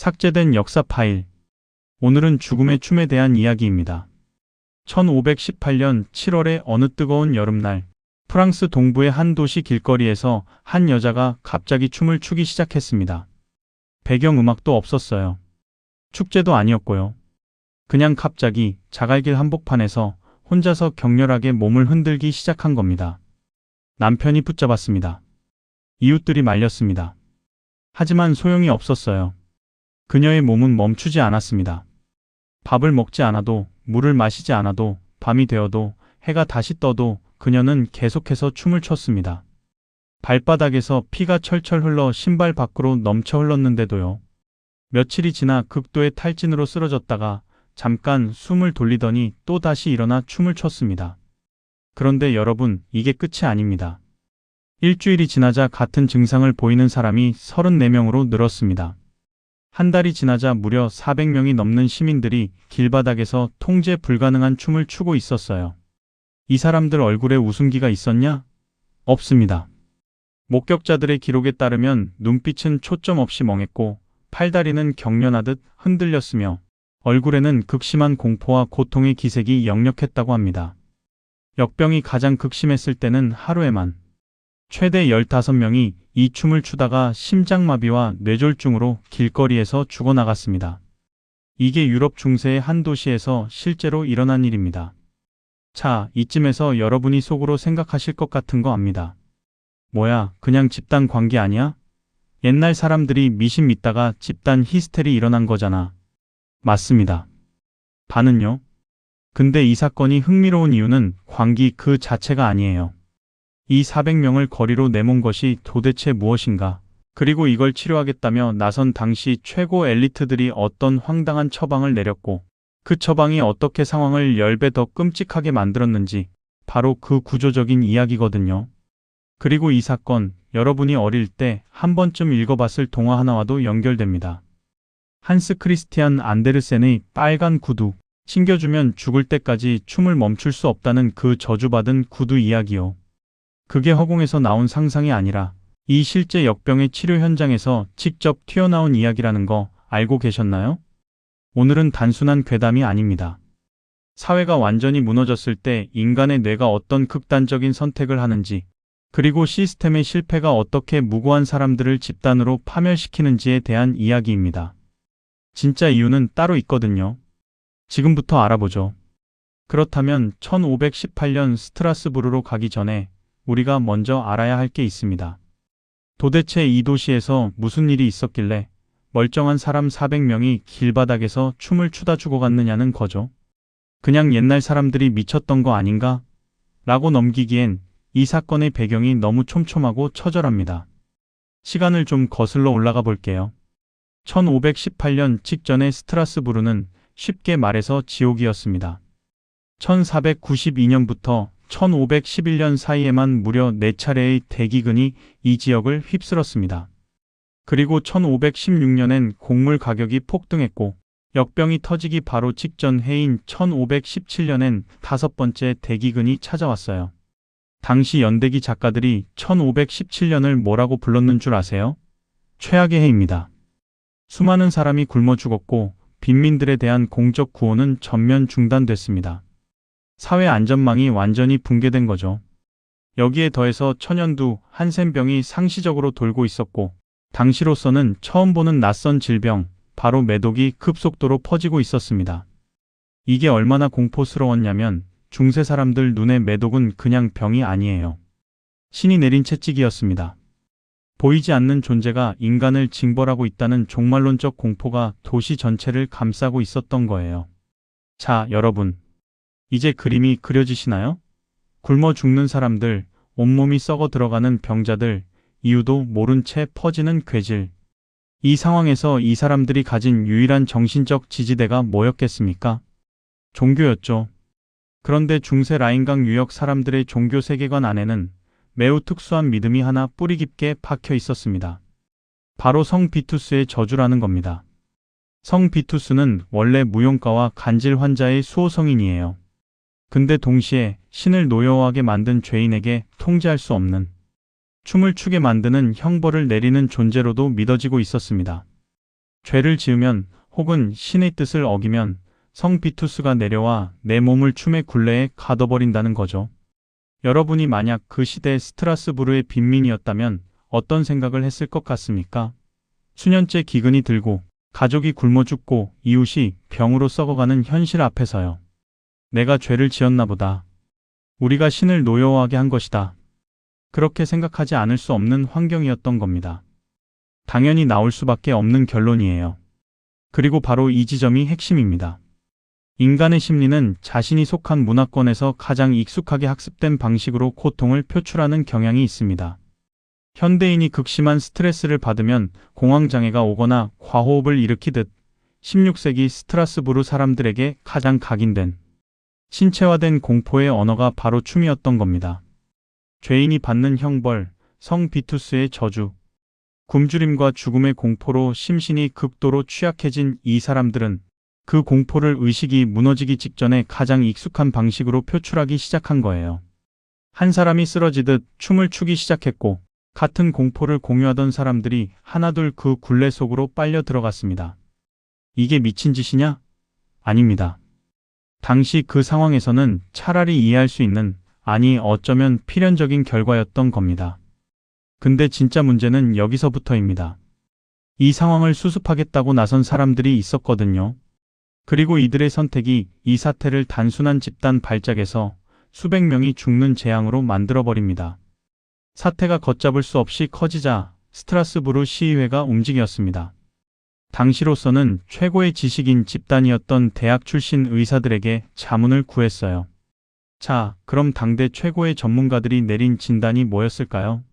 삭제된 역사 파일. 오늘은 죽음의 춤에 대한 이야기입니다. 1518년 7월의 어느 뜨거운 여름날, 프랑스 동부의 한 도시 길거리에서 한 여자가 갑자기 춤을 추기 시작했습니다. 배경음악도 없었어요. 축제도 아니었고요. 그냥 갑자기 자갈길 한복판에서 혼자서 격렬하게 몸을 흔들기 시작한 겁니다. 남편이 붙잡았습니다. 이웃들이 말렸습니다. 하지만 소용이 없었어요. 그녀의 몸은 멈추지 않았습니다. 밥을 먹지 않아도, 물을 마시지 않아도, 밤이 되어도, 해가 다시 떠도 그녀는 계속해서 춤을 췄습니다. 발바닥에서 피가 철철 흘러 신발 밖으로 넘쳐 흘렀는데도요. 며칠이 지나 극도의 탈진으로 쓰러졌다가 잠깐 숨을 돌리더니 또 다시 일어나 춤을 췄습니다. 그런데 여러분, 이게 끝이 아닙니다. 일주일이 지나자 같은 증상을 보이는 사람이 34명으로 늘었습니다. 한 달이 지나자 무려 400명이 넘는 시민들이 길바닥에서 통제 불가능한 춤을 추고 있었어요. 이 사람들 얼굴에 웃음기가 있었냐? 없습니다. 목격자들의 기록에 따르면 눈빛은 초점 없이 멍했고 팔다리는 경련하듯 흔들렸으며 얼굴에는 극심한 공포와 고통의 기색이 역력했다고 합니다. 역병이 가장 극심했을 때는 하루에만 최대 15명이 이 춤을 추다가 심장마비와 뇌졸중으로 길거리에서 죽어나갔습니다. 이게 유럽 중세의 한 도시에서 실제로 일어난 일입니다. 자, 이쯤에서 여러분이 속으로 생각하실 것 같은 거 압니다. 뭐야, 그냥 집단 관계 아니야? 옛날 사람들이 미신 믿다가 집단 히스테리 일어난 거잖아. 맞습니다. 반은요? 근데 이 사건이 흥미로운 이유는 광기 그 자체가 아니에요. 이 400명을 거리로 내몬 것이 도대체 무엇인가? 그리고 이걸 치료하겠다며 나선 당시 최고 엘리트들이 어떤 황당한 처방을 내렸고 그 처방이 어떻게 상황을 10배 더 끔찍하게 만들었는지 바로 그 구조적인 이야기거든요. 그리고 이 사건, 여러분이 어릴 때 한 번쯤 읽어봤을 동화 하나와도 연결됩니다. 한스 크리스티안 안데르센의 빨간 구두, 신겨주면 죽을 때까지 춤을 멈출 수 없다는 그 저주받은 구두 이야기요. 그게 허공에서 나온 상상이 아니라 이 실제 역병의 치료 현장에서 직접 튀어나온 이야기라는 거 알고 계셨나요? 오늘은 단순한 괴담이 아닙니다. 사회가 완전히 무너졌을 때 인간의 뇌가 어떤 극단적인 선택을 하는지, 그리고 시스템의 실패가 어떻게 무고한 사람들을 집단으로 파멸시키는지에 대한 이야기입니다. 진짜 이유는 따로 있거든요. 지금부터 알아보죠. 그렇다면 1518년 스트라스부르로 가기 전에 우리가 먼저 알아야 할 게 있습니다. 도대체 이 도시에서 무슨 일이 있었길래 멀쩡한 사람 400명이 길바닥에서 춤을 추다 죽어갔느냐는 거죠. 그냥 옛날 사람들이 미쳤던 거 아닌가? 라고 넘기기엔 이 사건의 배경이 너무 촘촘하고 처절합니다. 시간을 좀 거슬러 올라가 볼게요. 1518년 직전의 스트라스부르는 쉽게 말해서 지옥이었습니다. 1492년부터 1511년 사이에만 무려 4차례의 대기근이 이 지역을 휩쓸었습니다. 그리고 1516년엔 곡물 가격이 폭등했고 역병이 터지기 바로 직전 해인 1517년엔 5번째 대기근이 찾아왔어요. 당시 연대기 작가들이 1517년을 뭐라고 불렀는 줄 아세요? 최악의 해입니다. 수많은 사람이 굶어 죽었고 빈민들에 대한 공적 구호는 전면 중단됐습니다. 사회 안전망이 완전히 붕괴된 거죠. 여기에 더해서 천연두, 한센병이 상시적으로 돌고 있었고 당시로서는 처음 보는 낯선 질병, 바로 매독이 급속도로 퍼지고 있었습니다. 이게 얼마나 공포스러웠냐면 중세 사람들 눈에 매독은 그냥 병이 아니에요. 신이 내린 채찍이었습니다. 보이지 않는 존재가 인간을 징벌하고 있다는 종말론적 공포가 도시 전체를 감싸고 있었던 거예요. 자, 여러분. 이제 그림이 그려지시나요? 굶어 죽는 사람들, 온몸이 썩어 들어가는 병자들, 이유도 모른 채 퍼지는 괴질. 이 상황에서 이 사람들이 가진 유일한 정신적 지지대가 뭐였겠습니까? 종교였죠. 그런데 중세 라인강 유역 사람들의 종교 세계관 안에는 매우 특수한 믿음이 하나 뿌리 깊게 박혀 있었습니다. 바로 성 비투스의 저주라는 겁니다. 성 비투스는 원래 무용가와 간질 환자의 수호성인이에요. 근데 동시에 신을 노여워하게 만든 죄인에게 통제할 수 없는, 춤을 추게 만드는 형벌을 내리는 존재로도 믿어지고 있었습니다. 죄를 지으면 혹은 신의 뜻을 어기면 성 비투스가 내려와 내 몸을 춤의 굴레에 가둬버린다는 거죠. 여러분이 만약 그 시대 스트라스부르의 빈민이었다면 어떤 생각을 했을 것 같습니까? 수년째 기근이 들고 가족이 굶어 죽고 이웃이 병으로 썩어가는 현실 앞에서요. 내가 죄를 지었나 보다. 우리가 신을 노여워하게 한 것이다. 그렇게 생각하지 않을 수 없는 환경이었던 겁니다. 당연히 나올 수밖에 없는 결론이에요. 그리고 바로 이 지점이 핵심입니다. 인간의 심리는 자신이 속한 문화권에서 가장 익숙하게 학습된 방식으로 고통을 표출하는 경향이 있습니다. 현대인이 극심한 스트레스를 받으면 공황장애가 오거나 과호흡을 일으키듯 16세기 스트라스부르 사람들에게 가장 각인된 신체화된 공포의 언어가 바로 춤이었던 겁니다. 죄인이 받는 형벌, 성 비투스의 저주, 굶주림과 죽음의 공포로 심신이 극도로 취약해진 이 사람들은 그 공포를 의식이 무너지기 직전에 가장 익숙한 방식으로 표출하기 시작한 거예요. 한 사람이 쓰러지듯 춤을 추기 시작했고 같은 공포를 공유하던 사람들이 하나둘 그 굴레 속으로 빨려 들어갔습니다. 이게 미친 짓이냐? 아닙니다. 당시 그 상황에서는 차라리 이해할 수 있는, 아니 어쩌면 필연적인 결과였던 겁니다. 근데 진짜 문제는 여기서부터입니다. 이 상황을 수습하겠다고 나선 사람들이 있었거든요. 그리고 이들의 선택이 이 사태를 단순한 집단 발작에서 수백 명이 죽는 재앙으로 만들어버립니다. 사태가 걷잡을 수 없이 커지자 스트라스부르 시의회가 움직였습니다. 당시로서는 최고의 지식인 집단이었던 대학 출신 의사들에게 자문을 구했어요. 자, 그럼 당대 최고의 전문가들이 내린 진단이 뭐였을까요?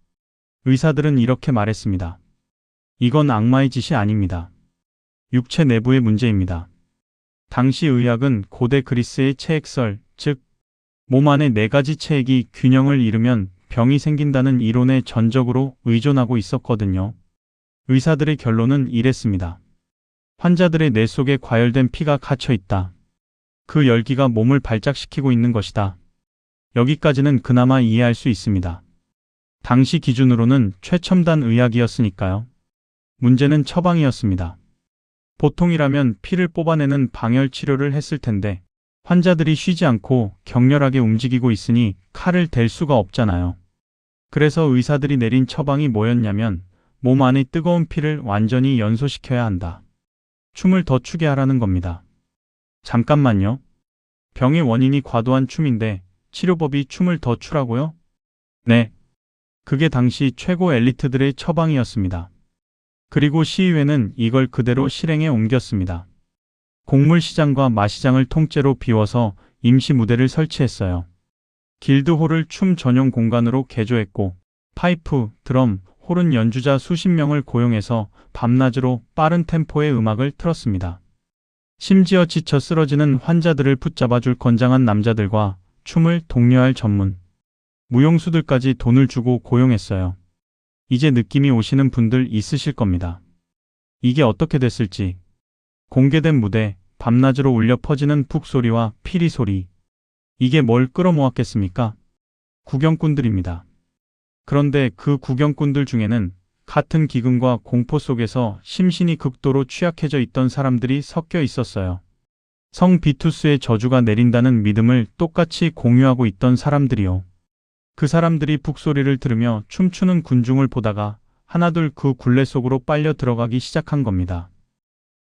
의사들은 이렇게 말했습니다. 이건 악마의 짓이 아닙니다. 육체 내부의 문제입니다. 당시 의학은 고대 그리스의 체액설, 즉 몸 안에 4가지 체액이 균형을 잃으면 병이 생긴다는 이론에 전적으로 의존하고 있었거든요. 의사들의 결론은 이랬습니다. 환자들의 뇌 속에 과열된 피가 갇혀 있다. 그 열기가 몸을 발작시키고 있는 것이다. 여기까지는 그나마 이해할 수 있습니다. 당시 기준으로는 최첨단 의학이었으니까요. 문제는 처방이었습니다. 보통이라면 피를 뽑아내는 방열 치료를 했을 텐데 환자들이 쉬지 않고 격렬하게 움직이고 있으니 칼을 댈 수가 없잖아요. 그래서 의사들이 내린 처방이 뭐였냐면 몸 안의 뜨거운 피를 완전히 연소시켜야 한다. 춤을 더 추게 하라는 겁니다. 잠깐만요. 병의 원인이 과도한 춤인데 치료법이 춤을 더 추라고요? 네. 그게 당시 최고 엘리트들의 처방이었습니다. 그리고 시의회는 이걸 그대로 실행에 옮겼습니다. 곡물시장과 마시장을 통째로 비워서 임시 무대를 설치했어요. 길드홀을 춤 전용 공간으로 개조했고 파이프, 드럼, 호른 연주자 수십 명을 고용해서 밤낮으로 빠른 템포의 음악을 틀었습니다. 심지어 지쳐 쓰러지는 환자들을 붙잡아줄 건장한 남자들과 춤을 독려할 전문 무용수들까지 돈을 주고 고용했어요. 이제 느낌이 오시는 분들 있으실 겁니다. 이게 어떻게 됐을지. 공개된 무대, 밤낮으로 울려 퍼지는 북소리와 피리 소리. 이게 뭘 끌어모았겠습니까? 구경꾼들입니다. 그런데 그 구경꾼들 중에는 같은 기근과 공포 속에서 심신이 극도로 취약해져 있던 사람들이 섞여 있었어요. 성 비투스의 저주가 내린다는 믿음을 똑같이 공유하고 있던 사람들이요. 그 사람들이 북소리를 들으며 춤추는 군중을 보다가 하나둘 그 굴레 속으로 빨려 들어가기 시작한 겁니다.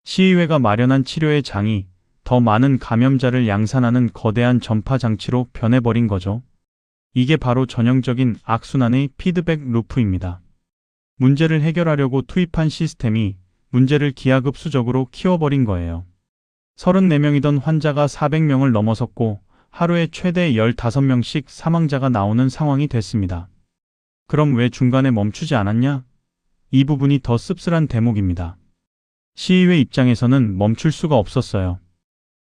시의회가 마련한 치료의 장이 더 많은 감염자를 양산하는 거대한 전파 장치로 변해버린 거죠. 이게 바로 전형적인 악순환의 피드백 루프입니다. 문제를 해결하려고 투입한 시스템이 문제를 기하급수적으로 키워버린 거예요. 34명이던 환자가 400명을 넘어섰고 하루에 최대 15명씩 사망자가 나오는 상황이 됐습니다. 그럼 왜 중간에 멈추지 않았냐? 이 부분이 더 씁쓸한 대목입니다. 시의회 입장에서는 멈출 수가 없었어요.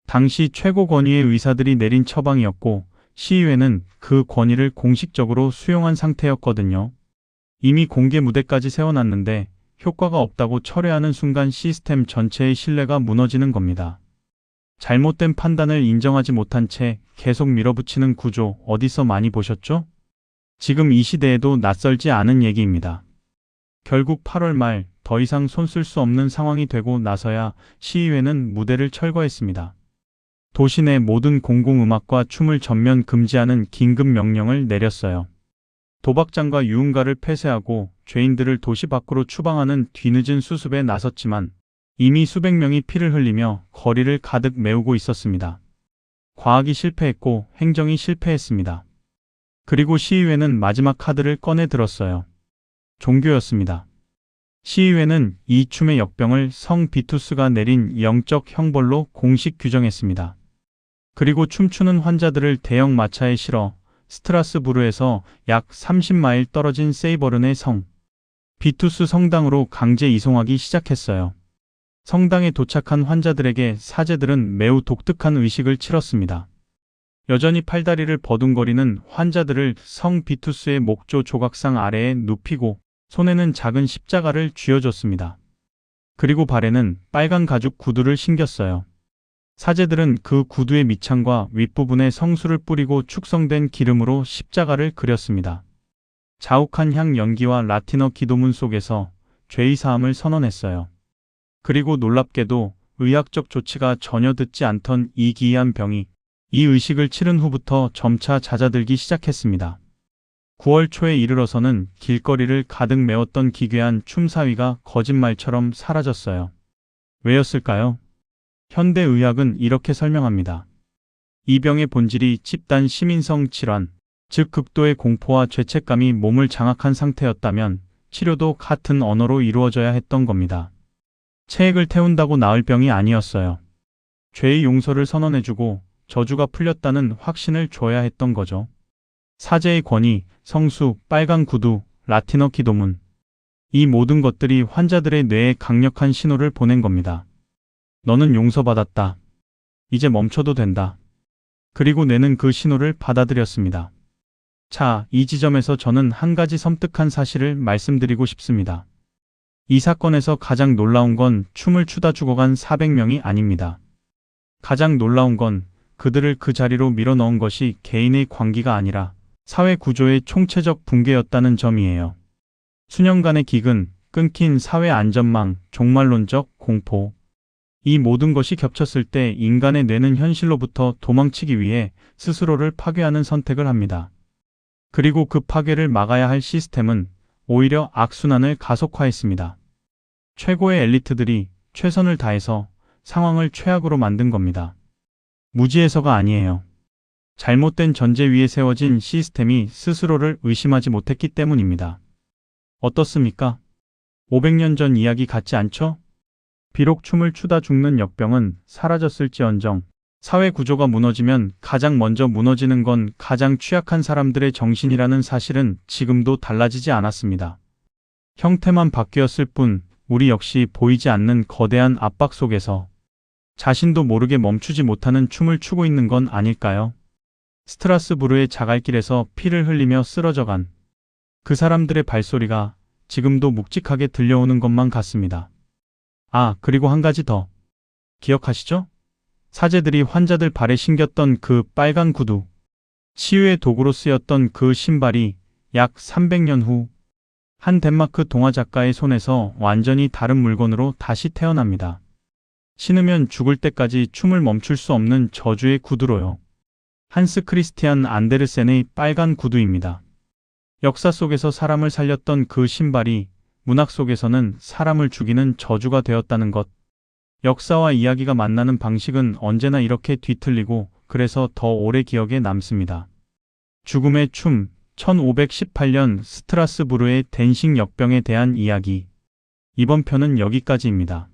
당시 최고 권위의 의사들이 내린 처방이었고 시의회는 그 권위를 공식적으로 수용한 상태였거든요. 이미 공개 무대까지 세워놨는데 효과가 없다고 철회하는 순간 시스템 전체의 신뢰가 무너지는 겁니다. 잘못된 판단을 인정하지 못한 채 계속 밀어붙이는 구조 어디서 많이 보셨죠? 지금 이 시대에도 낯설지 않은 얘기입니다. 결국 8월 말 더 이상 손 쓸 수 없는 상황이 되고 나서야 시의회는 무대를 철거했습니다. 도시 내 모든 공공음악과 춤을 전면 금지하는 긴급 명령을 내렸어요. 도박장과 유흥가를 폐쇄하고 죄인들을 도시 밖으로 추방하는 뒤늦은 수습에 나섰지만 이미 수백 명이 피를 흘리며 거리를 가득 메우고 있었습니다. 과학이 실패했고 행정이 실패했습니다. 그리고 시의회는 마지막 카드를 꺼내 들었어요. 종교였습니다. 시의회는 이 춤의 역병을 성 비투스가 내린 영적 형벌로 공식 규정했습니다. 그리고 춤추는 환자들을 대형 마차에 실어 스트라스부르에서 약 30마일 떨어진 세이버른의 성 비투스 성당으로 강제 이송하기 시작했어요. 성당에 도착한 환자들에게 사제들은 매우 독특한 의식을 치렀습니다. 여전히 팔다리를 버둥거리는 환자들을 성 비투스의 목조 조각상 아래에 눕히고 손에는 작은 십자가를 쥐어줬습니다. 그리고 발에는 빨간 가죽 구두를 신겼어요. 사제들은 그 구두의 밑창과 윗부분에 성수를 뿌리고 축성된 기름으로 십자가를 그렸습니다. 자욱한 향 연기와 라틴어 기도문 속에서 죄의 사함을 선언했어요. 그리고 놀랍게도 의학적 조치가 전혀 듣지 않던 이 기이한 병이 이 의식을 치른 후부터 점차 잦아들기 시작했습니다. 9월 초에 이르러서는 길거리를 가득 메웠던 기괴한 춤사위가 거짓말처럼 사라졌어요. 왜였을까요? 현대의학은 이렇게 설명합니다. 이 병의 본질이 집단 시민성 질환, 즉 극도의 공포와 죄책감이 몸을 장악한 상태였다면 치료도 같은 언어로 이루어져야 했던 겁니다. 체액을 태운다고 나을 병이 아니었어요. 죄의 용서를 선언해주고 저주가 풀렸다는 확신을 줘야 했던 거죠. 사제의 권위, 성수, 빨간 구두, 라틴어 기도문. 이 모든 것들이 환자들의 뇌에 강력한 신호를 보낸 겁니다. 너는 용서받았다. 이제 멈춰도 된다. 그리고 뇌는 그 신호를 받아들였습니다. 자, 이 지점에서 저는 한 가지 섬뜩한 사실을 말씀드리고 싶습니다. 이 사건에서 가장 놀라운 건 춤을 추다 죽어간 400명이 아닙니다. 가장 놀라운 건 그들을 그 자리로 밀어넣은 것이 개인의 광기가 아니라 사회 구조의 총체적 붕괴였다는 점이에요. 수년간의 기근, 끊긴 사회 안전망, 종말론적 공포. 이 모든 것이 겹쳤을 때 인간의 뇌는 현실로부터 도망치기 위해 스스로를 파괴하는 선택을 합니다. 그리고 그 파괴를 막아야 할 시스템은 오히려 악순환을 가속화했습니다. 최고의 엘리트들이 최선을 다해서 상황을 최악으로 만든 겁니다. 무지해서가 아니에요. 잘못된 전제 위에 세워진 시스템이 스스로를 의심하지 못했기 때문입니다. 어떻습니까? 500년 전 이야기 같지 않죠? 비록 춤을 추다 죽는 역병은 사라졌을지언정 사회 구조가 무너지면 가장 먼저 무너지는 건 가장 취약한 사람들의 정신이라는 사실은 지금도 달라지지 않았습니다. 형태만 바뀌었을 뿐 우리 역시 보이지 않는 거대한 압박 속에서 자신도 모르게 멈추지 못하는 춤을 추고 있는 건 아닐까요? 스트라스부르의 자갈길에서 피를 흘리며 쓰러져간 그 사람들의 발소리가 지금도 묵직하게 들려오는 것만 같습니다. 아, 그리고 한 가지 더. 기억하시죠? 사제들이 환자들 발에 신겼던 그 빨간 구두, 치유의 도구로 쓰였던 그 신발이 약 300년 후 한 덴마크 동화 작가의 손에서 완전히 다른 물건으로 다시 태어납니다. 신으면 죽을 때까지 춤을 멈출 수 없는 저주의 구두로요. 한스 크리스티안 안데르센의 빨간 구두입니다. 역사 속에서 사람을 살렸던 그 신발이 문학 속에서는 사람을 죽이는 저주가 되었다는 것. 역사와 이야기가 만나는 방식은 언제나 이렇게 뒤틀리고 그래서 더 오래 기억에 남습니다. 죽음의 춤, 1518년 스트라스부르의 댄싱 역병에 대한 이야기. 이번 편은 여기까지입니다.